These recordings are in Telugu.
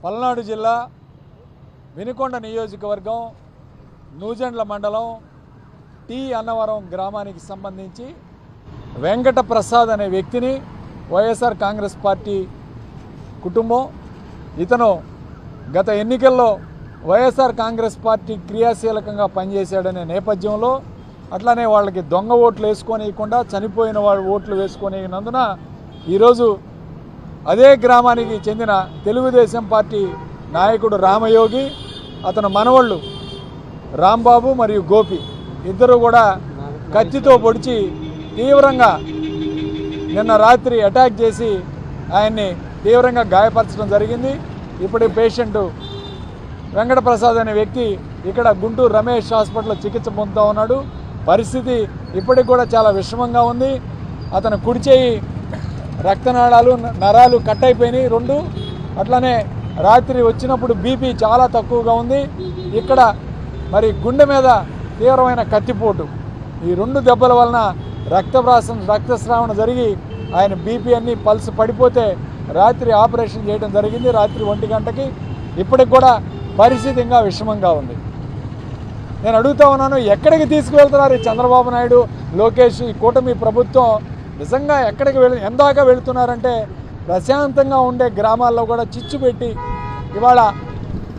పల్నాడు జిల్లా వినుకొండ నియోజకవర్గం నూజెండ్ల మండలం టీ అన్నవరం గ్రామానికి సంబంధించి వెంకట ప్రసాద్ అనే వ్యక్తిని వైఎస్ఆర్ కాంగ్రెస్ పార్టీ కుటుంబం ఇతను గత ఎన్నికల్లో వైఎస్ఆర్ కాంగ్రెస్ పార్టీ క్రియాశీలకంగా పనిచేశాడనే నేపథ్యంలో అట్లానే వాళ్ళకి దొంగ ఓట్లు వేసుకోనియకుండా చనిపోయిన వాళ్ళ ఓట్లు వేసుకోనినందున ఈరోజు అదే గ్రామానికి చెందిన తెలుగుదేశం పార్టీ నాయకుడు రామయోగి అతను మనవళ్ళు రాంబాబు మరియు గోపి ఇద్దరు కూడా కత్తితో పొడిచి తీవ్రంగా నిన్న రాత్రి అటాక్ చేసి ఆయన్ని తీవ్రంగా గాయపరచడం జరిగింది. ఇప్పుడు పేషెంట్ వెంకటప్రసాద్ అనే వ్యక్తి ఇక్కడ గుంటూరు రమేష్ హాస్పిటల్లో చికిత్స పొందుతూ ఉన్నాడు. పరిస్థితి ఇప్పటికి కూడా చాలా విషమంగా ఉంది. అతను కుడి చేయి రక్తనాళాలు నరాలు కట్ అయిపోయినాయి రెండు. అట్లనే రాత్రి వచ్చినప్పుడు బీపీ చాలా తక్కువగా ఉంది. ఇక్కడ గుండె మీద తీవ్రమైన కత్తిపోటు. ఈ రెండు దెబ్బల వలన రక్తస్రావణ జరిగి ఆయన బీపీ అన్ని పల్స్ పడిపోతే రాత్రి ఆపరేషన్ చేయడం జరిగింది. రాత్రి 1 గంటకి. ఇప్పటికి కూడా పరిస్థితి ఇంకా విషమంగా ఉంది. నేను అడుగుతా ఉన్నాను, ఎక్కడికి తీసుకువెళ్తున్నారు చంద్రబాబు నాయుడు, లోకేష్, ఈ కూటమి ప్రభుత్వం? నిజంగా ఎక్కడికి ఎందాక వెళుతున్నారంటే ప్రశాంతంగా ఉండే గ్రామాల్లో కూడా చిచ్చు పెట్టి ఇవాళ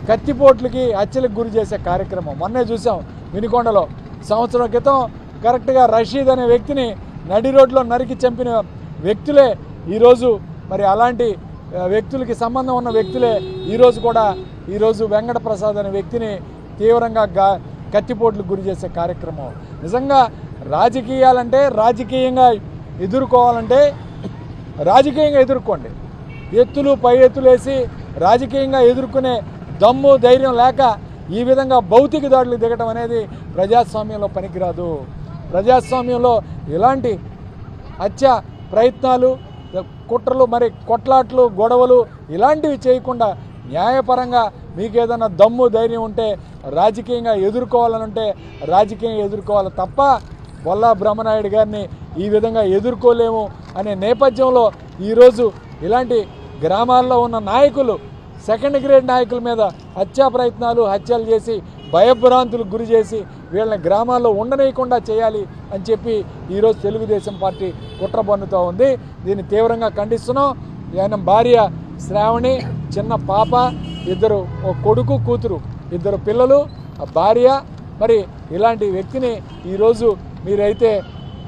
కత్తిపోట్లకి హత్యలకు గురి చేసే కార్యక్రమం మొన్నే చూసాం వినుకొండలో. సంవత్సరం క్రితం కరెక్ట్గా రషీద్ అనే వ్యక్తిని నడి రోడ్లో నరికి చంపిన వ్యక్తులే ఈరోజు అలాంటి వ్యక్తులకి సంబంధం ఉన్న వ్యక్తులే ఈరోజు వెంకటప్రసాద్ అనే వ్యక్తిని తీవ్రంగా కత్తిపోట్లకు గురి చేసే కార్యక్రమం. నిజంగా రాజకీయాలంటే రాజకీయంగా ఎదుర్కోవాలంటే రాజకీయంగా ఎదుర్కోండి. ఎత్తులు పై ఎత్తులు వేసి రాజకీయంగా ఎదుర్కొనే దమ్ము ధైర్యం లేక ఈ విధంగా భౌతిక దాడులు దిగటం అనేది ప్రజాస్వామ్యంలో పనికిరాదు. ప్రజాస్వామ్యంలో ఇలాంటి హత్య ప్రయత్నాలు, కుట్రలు, కొట్లాట్లు, గొడవలు ఇలాంటివి చేయకుండా న్యాయపరంగా మీకు ఏదైనా దమ్ము ధైర్యం ఉంటే రాజకీయంగా ఎదుర్కోవాలనంటే రాజకీయంగా ఎదుర్కోవాలి తప్ప బొల్లా బ్రహ్మనాయుడు గారిని ఈ విధంగా ఎదుర్కోలేము అనే నేపథ్యంలో ఈరోజు ఇలాంటి గ్రామాల్లో ఉన్న నాయకులు, సెకండ్ గ్రేడ్ నాయకుల మీద హత్యలు చేసి భయభ్రాంతులకు గురి చేసి వీళ్ళని గ్రామాల్లో ఉండనీయకుండా చేయాలి అని చెప్పి ఈరోజు తెలుగుదేశం పార్టీ కుట్ర పన్నుతూ ఉంది. దీన్ని తీవ్రంగా ఖండిస్తున్నాం. ఆయన భార్య శ్రావణి, చిన్న పాప, ఇద్దరు, ఒక కొడుకు కూతురు, 2 పిల్లలు, భార్య. ఇలాంటి వ్యక్తిని ఈరోజు మీరైతే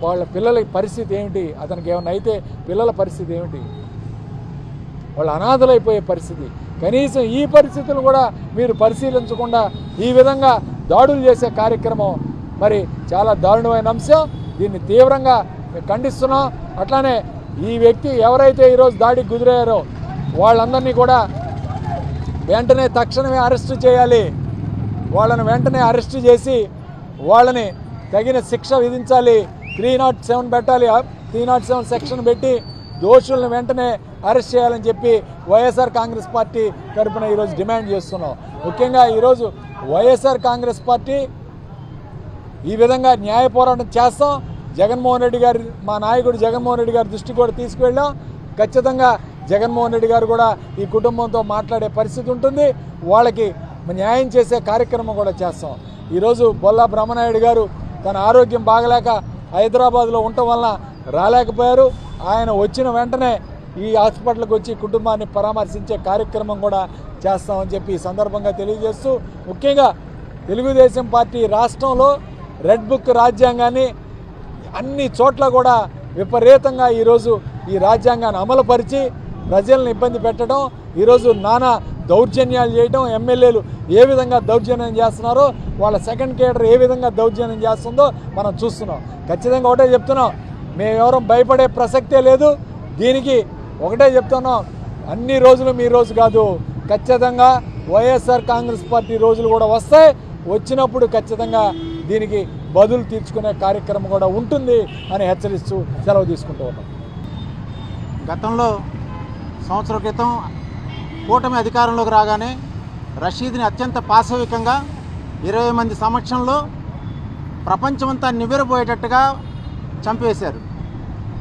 వాళ్ళ పిల్లల పరిస్థితి ఏమిటి? అతనికి ఏమైనా అయితే పిల్లల పరిస్థితి ఏమిటి? వాళ్ళు అనాథలైపోయే పరిస్థితి. కనీసం ఈ పరిస్థితులు కూడా మీరు పరిశీలించకుండా ఈ విధంగా దాడులు చేసే కార్యక్రమం చాలా దారుణమైన అంశం. దీన్ని తీవ్రంగా ఖండిస్తున్నాం. అట్లానే ఈ వ్యక్తి ఎవరైతే ఈరోజు దాడికి గురయ్యారో వాళ్ళందరినీ కూడా వెంటనే తక్షణమే అరెస్టు చేయాలి. వాళ్ళని వెంటనే అరెస్టు చేసి వాళ్ళని తగిన శిక్ష విధించాలి. 307 పెట్టాలి. 307 సెక్షన్ పెట్టి దోషులను వెంటనే అరెస్ట్ చేయాలని చెప్పి వైఎస్ఆర్ కాంగ్రెస్ పార్టీ తరఫున ఈరోజు డిమాండ్ చేస్తున్నాం. ముఖ్యంగా ఈరోజు వైఎస్ఆర్ కాంగ్రెస్ పార్టీ ఈ విధంగా న్యాయ పోరాటం చేస్తాం. జగన్మోహన్ రెడ్డి గారి, మా నాయకుడు జగన్మోహన్ రెడ్డి గారి దృష్టికి కూడా తీసుకువెళ్ళాం. ఖచ్చితంగా జగన్మోహన్ రెడ్డి గారు కూడా ఈ కుటుంబంతో మాట్లాడే పరిస్థితి ఉంటుంది. వాళ్ళకి న్యాయం చేసే కార్యక్రమం కూడా చేస్తాం. ఈరోజు బొల్లా బ్రహ్మనాయుడు గారు తన ఆరోగ్యం బాగలేక హైదరాబాద్లో ఉండటం వలన రాలేకపోయారు. ఆయన వచ్చిన వెంటనే ఈ హాస్పిటల్కి వచ్చి కుటుంబాన్ని పరామర్శించే కార్యక్రమం కూడా చేస్తామని చెప్పి ఈ సందర్భంగా తెలియజేస్తూ, ముఖ్యంగా తెలుగుదేశం పార్టీ రాష్ట్రంలో రెడ్ బుక్ రాజ్యాంగాన్ని అన్ని చోట్ల కూడా విపరీతంగా ఈరోజు ఈ రాజ్యాంగాన్ని అమలుపరిచి ప్రజలను ఇబ్బంది పెట్టడం, ఈరోజు నానా దౌర్జన్యాలు చేయడం, ఎమ్మెల్యేలు ఏ విధంగా దౌర్జన్యం చేస్తున్నారో, వాళ్ళ సెకండ్ కేడర్ ఏ విధంగా దౌర్జన్యం చేస్తుందో మనం చూస్తున్నాం. ఖచ్చితంగా ఒకటే చెప్తున్నాం, మేమెవరం భయపడే ప్రసక్తే లేదు. దీనికి ఒకటే చెప్తున్నాం, అన్ని రోజులు మీ రోజు కాదు. ఖచ్చితంగా వైఎస్ఆర్ కాంగ్రెస్ పార్టీ రోజులు కూడా వస్తాయి. వచ్చినప్పుడు ఖచ్చితంగా దీనికి బదులు తీర్చుకునే కార్యక్రమం కూడా ఉంటుంది అని హెచ్చరిస్తూ సెలవు తీసుకుంటూ ఉన్నాం. గతంలో సంవత్సరం క్రితం కూటమి అధికారంలోకి రాగానే రషీద్ని అత్యంత పాశవికంగా 20 మంది సమక్షంలో ప్రపంచమంతా నివ్వెరపోయేటట్టుగా చంపేశారు.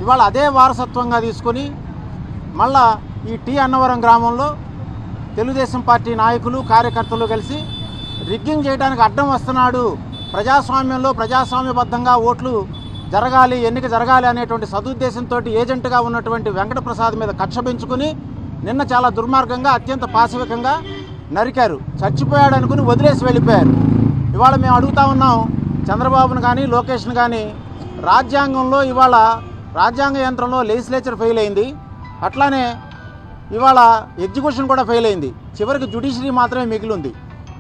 ఇవాళ అదే వారసత్వంగా తీసుకొని మళ్ళా ఈ టీ అన్నవరం గ్రామంలో తెలుగుదేశం పార్టీ నాయకులు కార్యకర్తలు కలిసి రిగ్గింగ్ చేయడానికి అడ్డం వస్తున్నాడు, ప్రజాస్వామ్యంలో ప్రజాస్వామ్యబద్ధంగా ఓట్లు జరగాలి, ఎన్నిక జరగాలి అనేటువంటి సదుద్దేశంతో ఏజెంట్గా ఉన్నటువంటి వెంకటప్రసాద్ మీద కక్ష పెంచుకుని నిన్న చాలా దుర్మార్గంగా అత్యంత పాశవికంగా నరికారు. చచ్చిపోయాడు అనుకుని వదిలేసి వెళ్ళిపోయారు. ఇవాళ మేము అడుగుతా ఉన్నాం చంద్రబాబును కానీ లోకేష్ను కానీ, రాజ్యాంగంలో ఇవాళ రాజ్యాంగ యంత్రంలో లెజిస్లేచర్ ఫెయిల్ అయింది, అట్లానే ఇవాళ ఎగ్జిక్యూషన్ కూడా ఫెయిల్ అయింది, చివరికి జ్యుడిషియరీ మాత్రమే మిగిలి ఉంది.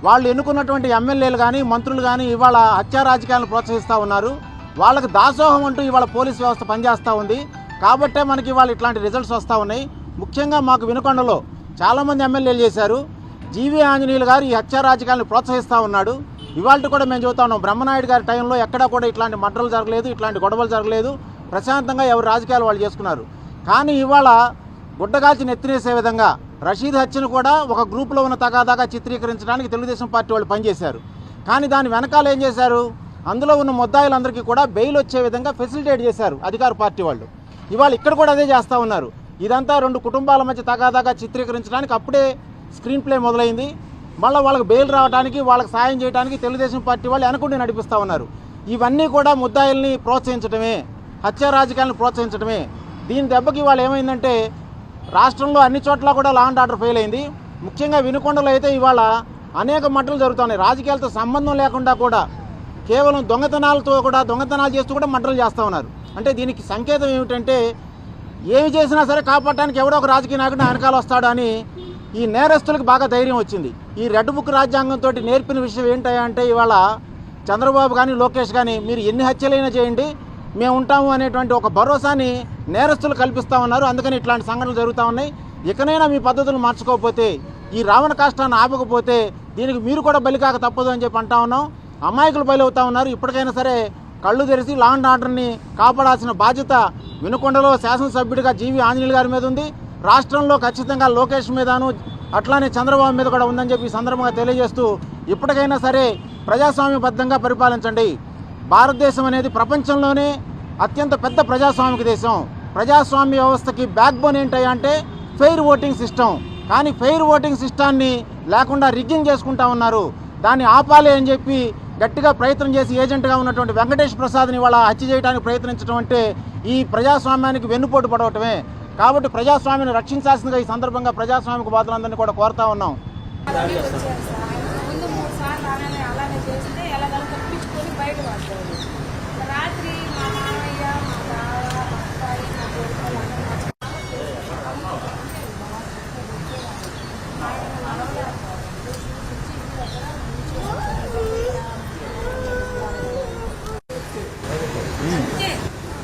వాళ్ళు ఎన్నుకున్నటువంటి ఎమ్మెల్యేలు కానీ మంత్రులు కానీ ఇవాళ హత్యా రాజకీయాలను ప్రోత్సహిస్తూ ఉన్నారు. వాళ్ళకి దాసోహం అంటూ ఇవాళ పోలీస్ వ్యవస్థ పనిచేస్తూ ఉంది. కాబట్టే మనకి ఇవాళ ఇట్లాంటి రిజల్ట్స్ వస్తూ ఉన్నాయి. ముఖ్యంగా మాకు వినుకొండలో చాలామంది ఎమ్మెల్యేలు చేశారు. జీవీ ఆంజనేయులు గారు ఈ హత్యా రాజకీయాలను ప్రోత్సహిస్తూ ఉన్నాడు. ఇవాళ కూడా మేము చెబుతా ఉన్నాం, బ్రహ్మనాయుడు గారి టైంలో ఎక్కడా కూడా ఇట్లాంటి మర్డర్లు జరగలేదు, ఇట్లాంటి గొడవలు జరగలేదు, ప్రశాంతంగా ఎవరి రాజకీయాలు వాళ్ళు చేసుకున్నారు. కానీ ఇవాళ గుడ్డగాల్చి నెత్తినేసే విధంగా రషీద్ హత్యను కూడా ఒక గ్రూప్లో ఉన్న తగాదాగా చిత్రీకరించడానికి తెలుగుదేశం పార్టీ వాళ్ళు పనిచేశారు. కానీ దాని వెనకాల ఏం చేశారు, అందులో ఉన్న ముద్దాయిలందరికీ కూడా బెయిల్ వచ్చే విధంగా ఫెసిలిటేట్ చేశారు అధికార పార్టీ వాళ్ళు. ఇవాళ ఇక్కడ కూడా అదే చేస్తూ ఉన్నారు. ఇదంతా రెండు కుటుంబాల మధ్య తగాదాగా చిత్రీకరించడానికి అప్పుడే స్క్రీన్ ప్లే మొదలైంది. మళ్ళీ వాళ్ళకి బెయిల్ రావడానికి, వాళ్ళకి సాయం చేయడానికి తెలుగుదేశం పార్టీ వాళ్ళు అనుకుంటే నడిపిస్తూ ఉన్నారు. ఇవన్నీ కూడా ముద్దాయిల్ని ప్రోత్సహించడమే, హత్యా రాజకీయాలను ప్రోత్సహించడమే. దీని దెబ్బకి వాళ్ళు ఏమైందంటే రాష్ట్రంలో అన్ని చోట్ల కూడా లా అండ్ ఆర్డర్ ఫెయిల్ అయింది. ముఖ్యంగా వినుకొండలో అయితే ఇవాళ అనేక మర్డర్లు జరుగుతున్నాయి. రాజకీయాలతో సంబంధం లేకుండా కూడా కేవలం దొంగతనాలు చేస్తూ కూడా మర్డర్లు చేస్తూ ఉన్నారు. అంటే దీనికి సంకేతం ఏమిటంటే ఏమి చేసినా సరే కాపాడటానికి ఎవడో ఒక రాజకీయ నాయకుడు వెనకాల వస్తాడు అని ఈ నేరస్తులకు బాగా ధైర్యం వచ్చింది. ఈ రెడ్ బుక్ రాజ్యాంగంతో నేర్పిన విషయం ఏంటంటే ఇవాళ చంద్రబాబు కానీ లోకేష్ కానీ మీరు ఎన్ని హత్యలైనా చేయండి మేము ఉంటాము అనేటువంటి ఒక భరోసాని నేరస్తులు కల్పిస్తూ ఉన్నారు. అందుకని ఇట్లాంటి సంఘటనలు జరుగుతూ ఉన్నాయి. ఇకనైనా మీ పద్ధతులు మార్చుకోకపోతే, ఈ రావణ కాష్టాన్ని ఆపకపోతే దీనికి మీరు కూడా బలికాక తప్పదు అని చెప్పి అంటా ఉన్నాం. అమాయకులు బలవుతూ ఉన్నారు. ఇప్పటికైనా సరే కళ్ళు తెరిచి లా అండ్ ఆర్డర్ని కాపాడాల్సిన బాధ్యత వినుకొండలో శాసనసభ్యుడిగా జీవీ ఆంజనేయులు గారి మీద ఉంది. రాష్ట్రంలో ఖచ్చితంగా లోకేష్ మీదను అట్లానే చంద్రబాబు మీద కూడా ఉందని చెప్పి ఈ సందర్భంగా తెలియజేస్తూ ఇప్పటికైనా సరే ప్రజాస్వామ్యబద్ధంగా పరిపాలించండి. భారతదేశం అనేది ప్రపంచంలోనే అత్యంత పెద్ద ప్రజాస్వామిక దేశం. ప్రజాస్వామ్య వ్యవస్థకి బ్యాక్ బోన్ ఏంటంటే ఫెయిర్ ఓటింగ్ సిస్టమ్. కానీ ఫెయిర్ ఓటింగ్ సిస్టాన్ని లేకుండా రిగ్గింగ్ చేసుకుంటా ఉన్నారు. దాన్ని ఆపాలి అని చెప్పి గట్టిగా ప్రయత్నం చేసి ఏజెంట్గా ఉన్నటువంటి వెంకటేష్ ప్రసాద్ని వాళ్ళ హత్య చేయడానికి ప్రయత్నించడం అంటే ఈ ప్రజాస్వామ్యానికి వెన్నుపోటు పడవటమే. కాబట్టి ప్రజాస్వామ్యాన్ని రక్షించాల్సిందిగా ఈ సందర్భంగా ప్రజాస్వామిక బాధలందరినీ కూడా కోరుతా ఉన్నాం. రాత్రి మా మామయ్య మా బావ మా అబ్బాయి నా కొడుకులు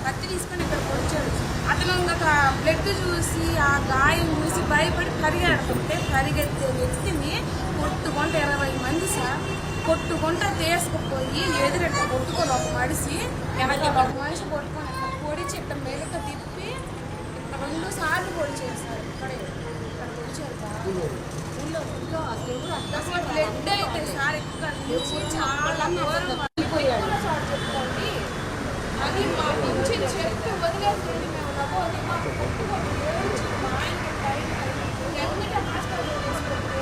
కత్తి తీసుకొని ఇక్కడికి వచ్చాడు. అతను ఒక బ్లడ్ చూసి ఆ గాయం చూసి భయపడి పరిగెడుతుంటే పరిగెత్తే వ్యక్తిని కొట్టుకుంటే 20 మంది సార్ కొట్టుకుంటా తీసుకుపోయి ఎదురెట్ట కొట్టుకొని ఒక మనిషి వెనక ఒక మనిషి కొట్టుకొని పొడిచి ఇట్ట మెలక తిప్పి ఇట్లా 2 సార్లు పొడి చేశారు. ఇక్కడే ఇక్కడ పొడిచారు అసలు బ్లడ్ అయితే సార్ ఇక్కడ నుంచి చాలా దూరం వెళ్ళిపోయాడు సార్. చెప్పుకోండి అది మా నుంచి చెప్పి వదిలేసి మేము నవ్వుని మాకు కొట్టుకొని మా ఆయనకి టైం ఎన్నిట హాస్పిటల్ తీసుకుంటే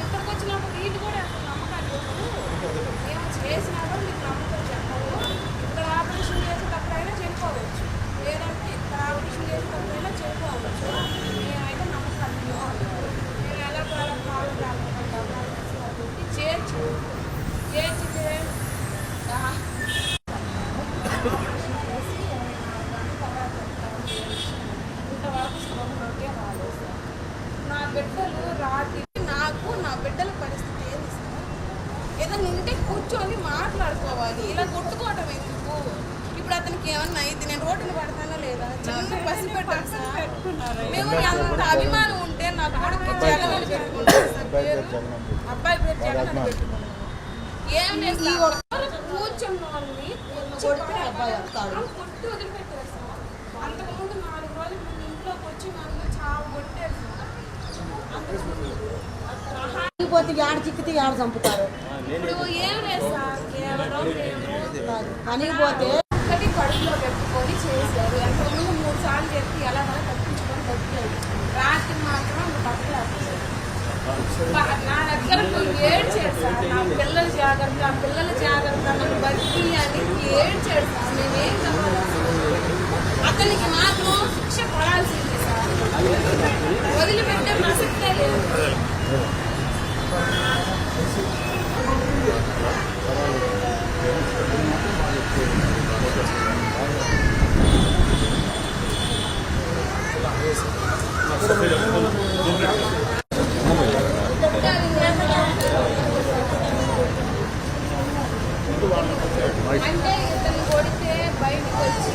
ఇక్కడికి వచ్చినప్పుడు వీళ్ళు కూడా నమ్మకాలు ఏమో చేసినా కూడా మీకు నమ్మకం చెప్పారు. ఇక్కడ ఆపరేషన్ చేసేటప్పుడైనా చనిపోవచ్చు, లేదంటే ఇక్కడ ఆపరేషన్ చేసేటప్పుడైనా చనిపోవచ్చు. మేమైతే నమ్మకాలు మేము ఎలా కాలం చేర్చితే ఇంతవరకు స్లోకే రాలేదు సార్. నా బిడ్డలు రాత్రి నాకు నా బిడ్డల పరిస్థితి ఏంది సార్? ఏదైనా ఉంటే కూర్చొని మాట్లాడుకోవాలి, ఇలా కొట్టుకోవటం ఎందుకు? ఇప్పుడు అతనికి ఏమన్నా అయితే నేను రోడ్డుని పడతానా లేదా? చిన్న బస్సు పెట్టాను సార్. మేము అంత అభిమానం ఉంటే నా కొడుకు జగన్ అని పెట్టుకుంటాను సార్ పేరు, అబ్బాయి పేరు జగన్ అని పెట్టుకున్నాను. ఏం లేదు కూర్చున్న వాళ్ళని కొట్టి వదిలిపెట్టారు సార్. అంతకుముందు 4 రోజుల ముందు ఇంట్లోకి వచ్చి నన్ను చాలా కొట్టారు సార్. చిక్కితే ఆడ చంపుతారు. ఇప్పుడు ఏం లేదు సార్, కేవలం అనిగిపోతే ఒక్కటి కడుపులో పెట్టుకొని చేశారు. ఎంత పిల్లల జాగ్రత్త నన్ను బతికి అని ఏడ్చాడు సార్. మేమేం కావాలి అతనికి మాత్రం శిక్ష పడాల్సింది సార్. వదిలిపెట్టే ప్రసక్తే లేదు. అంటే ఇతను కొడితే బయటకు వచ్చి